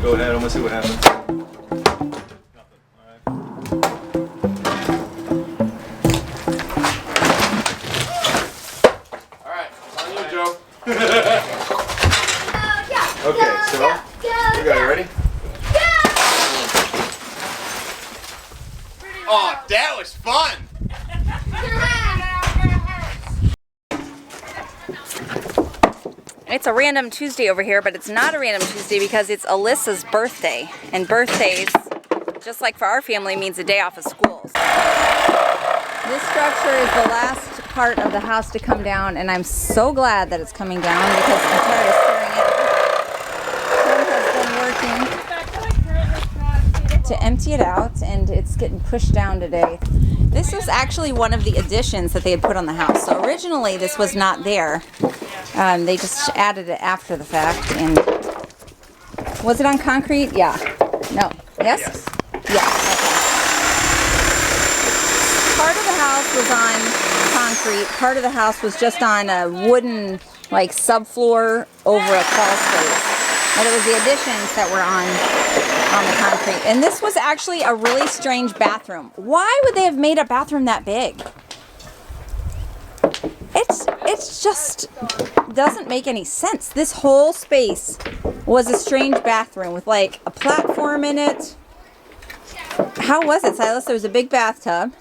Go ahead, I'm gonna see what happens. Alright, on you, Joe. Okay, so you guys ready? Oh, that was fun! It's a random Tuesday over here, but it's not a random Tuesday because it's Alyssa's birthday. And birthdays, just like for our family, means a day off of school. This structure is the last part of the house to come down, and I'm so glad that it's coming down because I'm tired of staring at it. Tim has been working to empty it out, and it's getting pushed down today. This is actually one of the additions that they had put on the house. So originally this was not there. They just added it after the fact. And was it on concrete? Yeah. No. Yes? Yeah. Okay. Part of the house was on concrete. Part of the house was just on a wooden, like, subfloor over a crawl space. But it was the additions that were on the concrete. And this was actually a really strange bathroom. Why would they have made a bathroom that big? It's just doesn't make any sense. This whole space was a strange bathroom with like a platform in it. How was it, Silas? There was a big bathtub.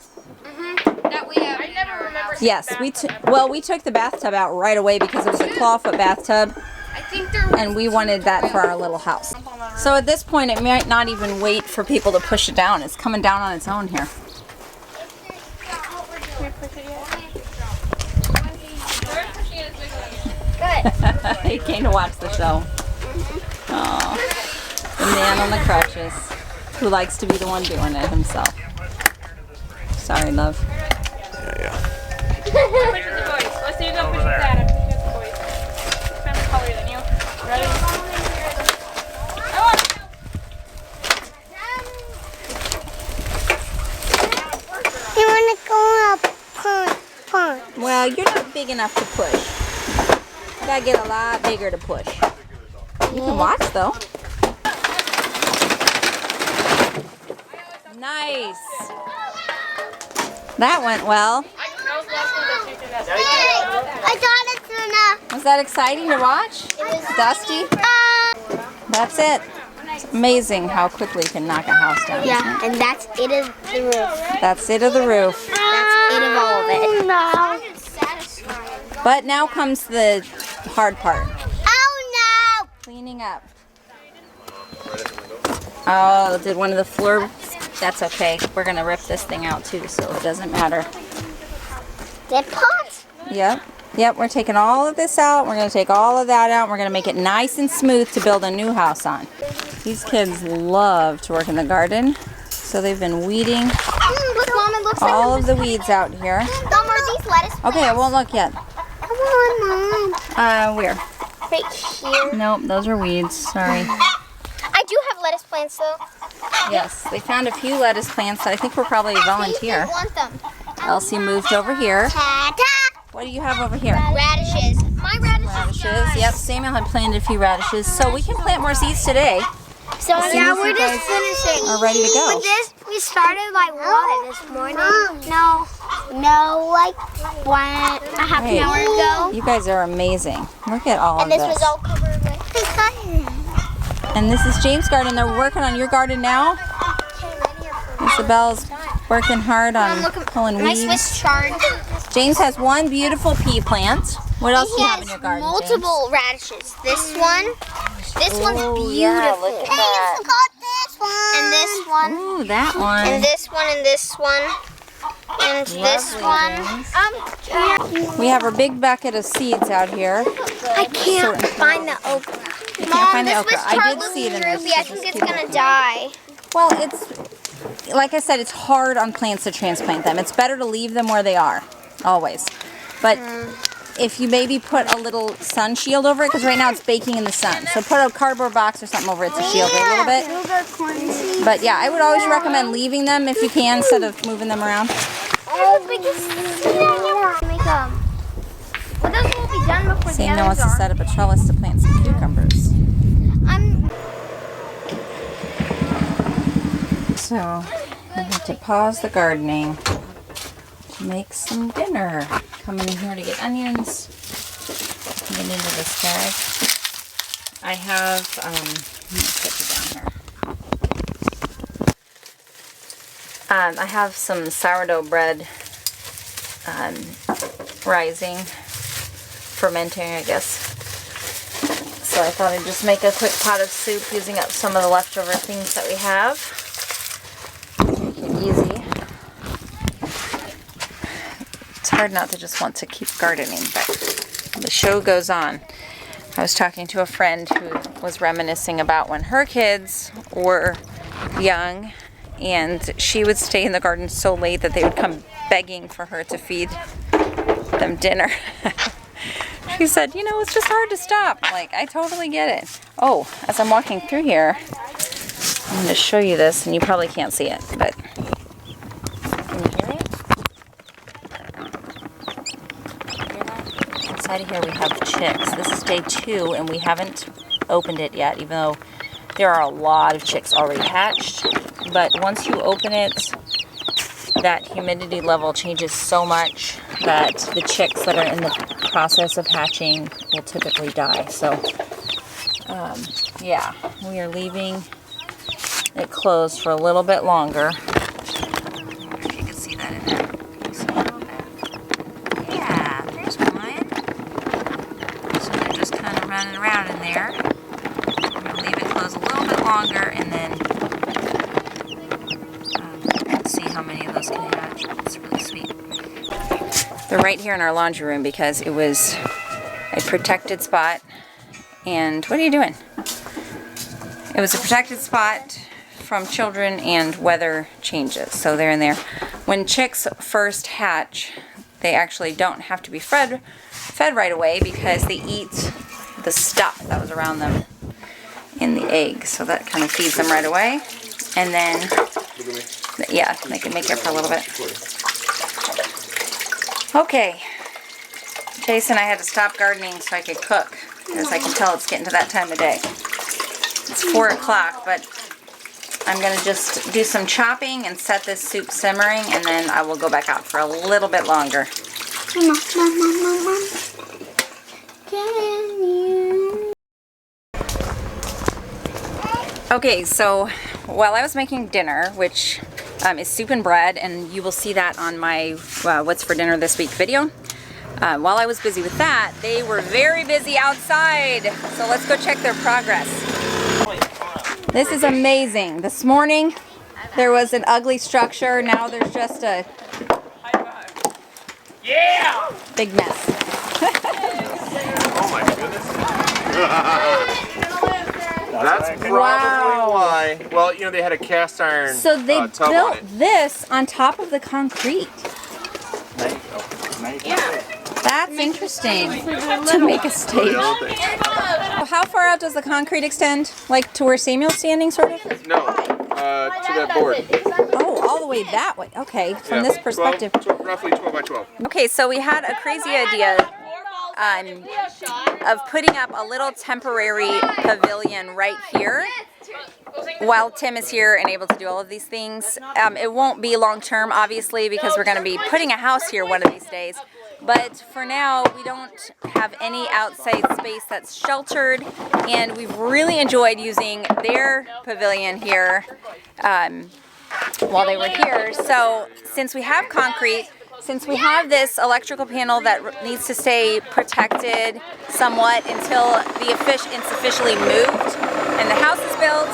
That we have. I never remember. Yes, we took the bathtub out right away because it was a clawfoot bathtub. I think there And we wanted that for our little house. So at this point, it might not even wait for people to push it down. It's coming down on its own here. He came to watch the show. Oh, the man on the crutches, who likes to be the one doing it himself. Sorry, love. Push with the boys. Let's see you go push with that. I'm pushing with the boys. I'm taller than you. Ready? You want to go up? Pond. Well, you're not big enough to push. You gotta get a lot bigger to push. You can watch though. Nice. That went well. I got it, Tuna. Was that exciting to watch? Dusty? That's it. It's amazing how quickly you can knock a house down. Yeah, and that's it of the roof. That's it of the roof. That's it of all of it. No. But now comes the hard part. Oh no! Cleaning up. Oh, did one of the floor... That's okay. We're going to rip this thing out too, so it doesn't matter. Dead pot? Yep. Yep, we're taking all of this out. We're going to take all of that out. We're going to make it nice and smooth to build a new house on. These kids love to work in the garden, so they've been weeding Look, Mom, it looks all of the weeds out here. Mom, are these lettuce plants? Okay, I won't look yet. Come on, Mom. Where? Right here. Nope, those are weeds. Sorry. I do have lettuce plants, though. Yes, they found a few lettuce plants that I think were probably a volunteer. I want them. Elsie moved over here. Ta-ta! What do you have over here? Radishes. My radishes. Radishes. Yep, Samuel had planted a few radishes. So we can plant more seeds today. So yeah, we're just finishing. Are ready to go. With this, we started like what this morning? No, like a half an hour ago. You guys are amazing. Look at all And of this this. was all covered with. And this is James' garden. They're working on your garden now. Isabella's working hard on pulling My weeds. Swiss chard. James has one beautiful pea plant. What else do you have in your garden, multiple radishes. This one. This one's beautiful. Yeah, look at that. And this one. Ooh, that one. And this one and this one. And this one. We have a big bucket of seeds out here. I can't find the okra. You can't find the okra. I did see it in this. I think it's gonna die. Well, it's like I said, it's hard on plants to transplant them. It's better to leave them where they are, always. But if you maybe put a little sun shield over it, because right now it's baking in the sun. So put a cardboard box or something over it to shield it a little bit. But yeah, I would always recommend leaving them if you can instead of moving them around. Samuel wants to set up a trellis to plant some cucumbers. So I need to pause the gardening to make some dinner. Come in here to get onions. Get into this bag. I have, let me put it down here. I have some sourdough bread rising, fermenting, I guess. So I thought I'd just make a quick pot of soup using up some of the leftover things that we have. Make it easy. It's hard not to just want to keep gardening, but the show goes on. I was talking to a friend who was reminiscing about when her kids were young, and she would stay in the garden so late that they would come begging for her to feed them dinner. She said, you know, it's just hard to stop. Like, I totally get it. Oh, as I'm walking through here, I'm going to show you this, and you probably can't see it, but can you hear it? Hear that? Inside of here we have chicks. This is day 2, and we haven't opened it yet, even though there are a lot of chicks already hatched. But once you open it, that humidity level changes so much that the chicks that are in the process of hatching will typically die. So, yeah, we are leaving it closed for a little bit longer. I wonder if you can see that in there. Can you see a little bit? Yeah, there's one. So they're just kind of running around in there. I'm going to leave it closed a little bit longer and then see how many of those can hatch. It's really sweet. They're right here in our laundry room because it was a protected spot. And what are you doing? It was a protected spot from children and weather changes. So they're in there. When chicks first hatch, they actually don't have to be fed right away because they eat the stuff that was around them in the egg. So that kind of feeds them right away. And then, yeah, they can make it for a little bit. Okay, Jason, I had to stop gardening so I could cook because I can tell it's getting to that time of day. It's 4 o'clock, but I'm going to just do some chopping and set this soup simmering, and then I will go back out for a little bit longer. Okay, so while I was making dinner, which is soup and bread, and you will see that on my What's for Dinner This Week video. While I was busy with that, they were very busy outside. So let's go check their progress. This is amazing. This morning, there was an ugly structure. Now there's just a big mess. Oh my goodness. That's probably why. Well, you know, they had a cast iron So they tub built on it. this on top of the concrete. That's interesting to make a stage. How far out does the concrete extend? Like to where Samuel's standing, sort of? No, to that board. Oh, all the way that way. Okay, from this perspective. Roughly 12 by 12. Okay, so we had a crazy idea of putting up a little temporary pavilion right here while Tim is here and able to do all of these things. It won't be long term, obviously, because we're going to be putting a house here one of these days. But for now, we don't have any outside space that's sheltered, and we've really enjoyed using their pavilion here while they were here. So since we have concrete, since we have this electrical panel that needs to stay protected somewhat until it's officially moved and the house is built,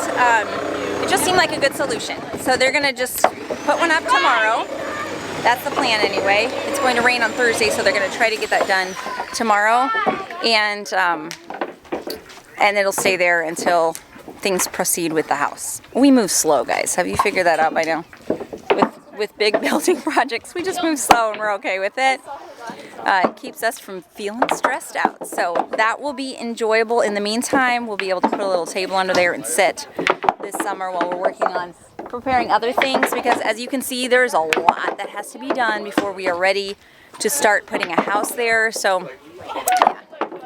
it just seemed like a good solution. So they're going to just put one up tomorrow. That's the plan anyway. It's going to rain on Thursday, so they're going to try to get that done tomorrow. And it'll stay there until things proceed with the house. We move slow, guys. Have you figured that out by now? With big building projects, we just move slow and we're okay with it. It keeps us from feeling stressed out. So that will be enjoyable. In the meantime, we'll be able to put a little table under there and sit this summer while we're working on preparing other things, because as you can see, there's a lot that has to be done before we are ready to start putting a house there. So yeah,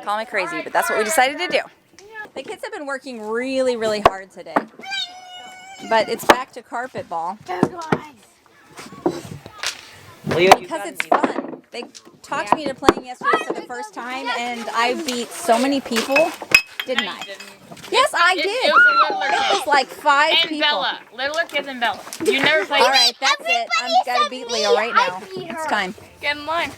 call me crazy, but that's what we decided to do. The kids have been working really, really hard today. But it's back to carpet ball because it's fun. They talked me into playing yesterday for the first time, and I beat so many people, didn't I? Yes, I did. It was the littler It kids. was like 5 And people. Bella. Littler kids and Bella. You never played. All right, that's it. I'm gotta beat Leo right now. It's time. Get in line.